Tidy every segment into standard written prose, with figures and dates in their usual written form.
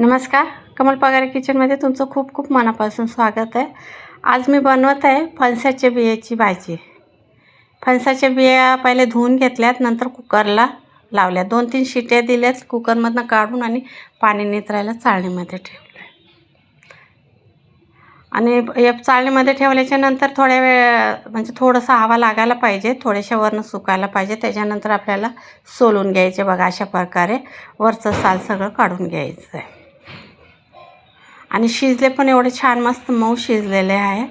नमस्कार, कमल पगारे किचनमध्ये तुमचं खूप खूप मनापासून स्वागत आहे। आज मी बनवत आहे फणसाच्या बियाची भाजी। फणसाच्या बिया पहिले धुवून घेतल्यात, नंतर कुकरला लावल्या, 2-3 शिट्या दिल्यात, कुकरमधनं काढून आणि पाणी नितरायला चाळणीमध्ये ठेवलं। आणि या चाळणीमध्ये ठेवल्याच्या नंतर थोड्या वेळ म्हणजे थोडंसं हवा लागायला पाहिजे, थोड्याशा वरनं सुकायला पाहिजे। त्याच्यानंतर आपल्याला सोलून घ्यायचे बघा, अशा प्रकारे वरचं साल सगळं काढून घ्यायचं आहे। आणि शिजले पण एवढे छान मस्त मऊ शिजलेले आहेत।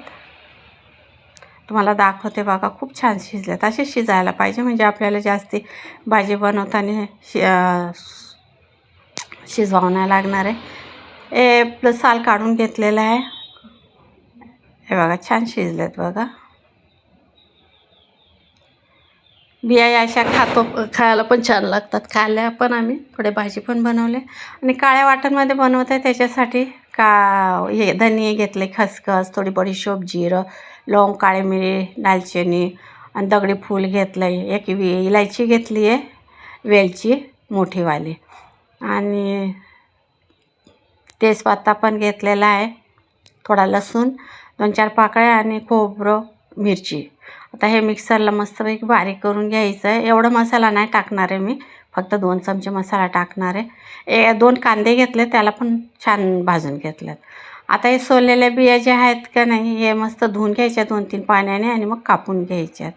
तुम्हाला दाखवते बघा, खूप छान शिजलेत। असे शिजायला पाहिजे म्हणजे आपल्याला जास्ती भाजी बनवताना शिजवावं नाही लागणार आहे। प्लस साल काढून घेतलेलं आहे, हे बघा छान शिजलेत बघा। बिया अशा खायला पण छान लागतात, खायला पण आम्ही थोडे भाजी पण बनवले। आणि काळ्या वाटणमध्ये बनवत आहे, त्याच्यासाठी हे धने घेतले, खसखस, थोडी बडीशोप, जिरं, लवंग, काळी मिरी, दालचिनी आणि दगडी फूल घेतलं आहे, एक इलायची घेतली आहे, वेलची मोठीवाली, आणि तेजपत्ता पण घेतलेला आहे, थोडा लसूण, 2-4 पाकळ्या आणि खोबरं, मिरची। आता हे मिक्सरला मस्तपैकी बारीक करून घ्यायचं आहे। एवढा मसाला नाही टाकणार आहे मी, फक्त 2 चमचे मसाला टाकणार आहे। 2 कांदे घेतले, त्याला पण छान भाजून घेतलेत। आता हे सोललेल्या बिया जे आहेत का नाही, हे मस्त धुवून घ्यायच्या 2-3 पाण्याने आणि मग कापून घ्यायच्यात।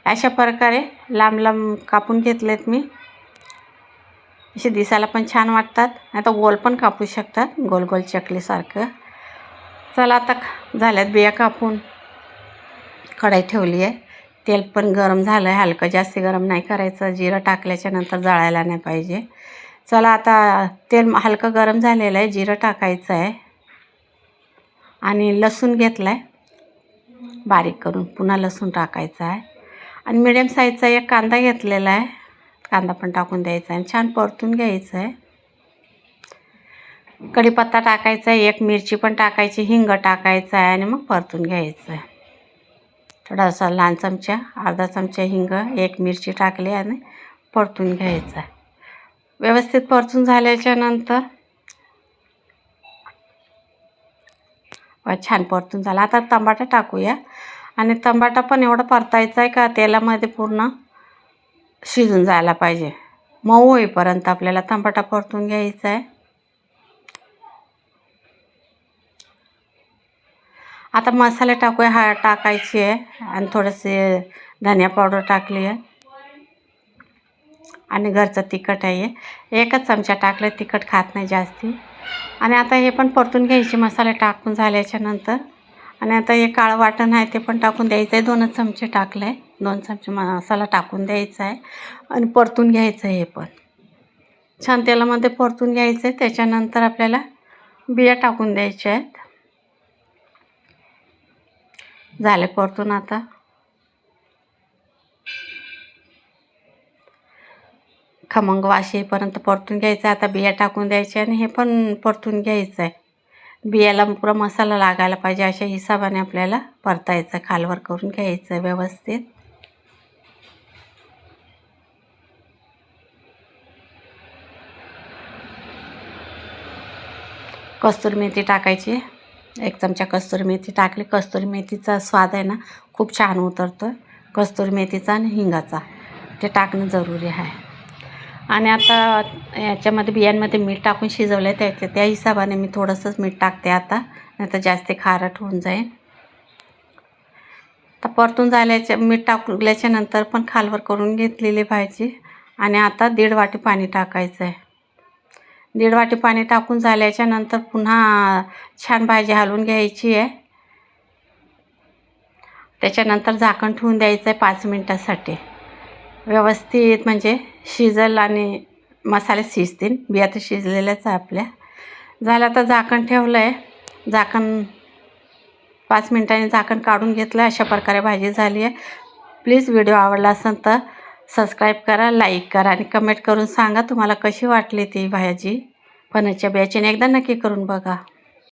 अशा प्रकारे लांब लांब कापून घेतलेत मी, असे दिसायला पण छान वाटतात। आता गोल पण कापू शकतात, गोल गोल चकलीसारखं। चला, आता झाल्यात बिया कापून, कढई ठेवली आहे, तेल पण गरम झालं आहे, हलकं, जास्त गरम नाही करायचं, जिरं टाकल्याच्या नंतर जळायला नाही पाहिजे। चला, आता तेल हलकं गरम झालेलं आहे, जिरं टाकायचं आहे आणि लसूण घेतला आहे बारीक करून, पुन्हा लसूण टाकायचं आहे, आणि मिडियम साईजचा एक कांदा घेतलेला आहे, कांदा पण टाकून द्यायचा आहे आणि छान परतून घ्यायचं आहे। कढीपत्ता टाकायचा आहे, एक मिरची पण टाकायची, हिंग टाकायचं आहे आणि मग परतून घ्यायचं आहे। थोडासा लहान चमचा, अर्धा चमचा हिंग, एक मिरची टाकली आणि परतून घ्यायचं आहे। व्यवस्थित परतून झाल्याच्या नंतर छान परतून झाला। आता टमाटा टाकूया, आणि टमाटा पण एवढं परतायचं आहे का तेलामध्ये पूर्ण शिजून जायला पाहिजे, मऊ होईपर्यंत आपल्याला टमाटा परतून घ्यायचा आहे। आता मसाले टाकूया, हळद टाकायची आहे आणि थोडेसे धनिया पावडर टाकली आहे, आणि घरचं तिखट आहे, 1 चमचा टाकलं, तिखट खात नाही जास्ती। आणि आता हे पण परतून घ्यायचे मसाले टाकून झाल्याच्या नंतर। आणि आता हे काळं वाटण आहे ते पण टाकून द्यायचं आहे, 2 चमचे टाकलं आहे, 2 चमचे मसाला टाकून द्यायचा आहे आणि परतून घ्यायचं आहे। हे पण छान तेलामध्ये परतून घ्यायचं आहे। त्याच्यानंतर आपल्याला बिया टाकून द्यायच्या आहेत, झाले परतून। आता खमंग वास येईपर्यंत परतून घ्यायचं आहे। आता बिया टाकून द्यायच्या आणि हे पण परतून घ्यायचं आहे, बियाला पुरा मसाला लागायला पाहिजे, अशा हिशोबाने आपल्याला परतायचं, खालवर करून घ्यायचं आहे व्यवस्थित। कस्तुरी मेथी टाकायची, 1 चमचा कस्तुरी मेथी टाकली। कस्तुरी मेथीचा स्वाद आहे ना खूप छान उतरतो, कस्तुरी मेथीचा आणि हिंगाचा, ते टाकणं जरुरी आहे। आणि आता याच्यामध्ये बियांमध्ये मीठ टाकून शिजवलं आहे, त्या हिशोबाने मी थोडंसंच मीठ टाकते आता, नाही तर जास्त खारट होऊन जाईल। तर परतून झाल्याच्या मीठ टाकल्याच्या नंतर पण खालवर करून घेतलेली भाजी, आणि आता 1.5 वाटी पाणी टाकायचं आहे। 1.5 वाटी पाणी टाकून झाल्याच्या नंतर पुन्हा छान भाजी हलवून घ्यायची आहे। त्याच्यानंतर झाकण ठेवून द्यायचं आहे 5 मिनिटासाठी, व्यवस्थित म्हणजे शिजल आणि मसाले शिजतील। बिया तर शिजलेल्याच आहे आपल्या। झालं, आता झाकण ठेवलं आहे, झाकण 5 मिनिटांनी झाकण काढून घेतलं, अशा प्रकारे भाजी झाली आहे। प्लीज व्हिडिओ आवडला असेल तर सबस्क्राईब करा, लाईक करा आणि कमेंट करून सांगा तुम्हाला कशी वाटली ती भाजी फणसाच्या बियाची, एकदा नक्की करून बघा।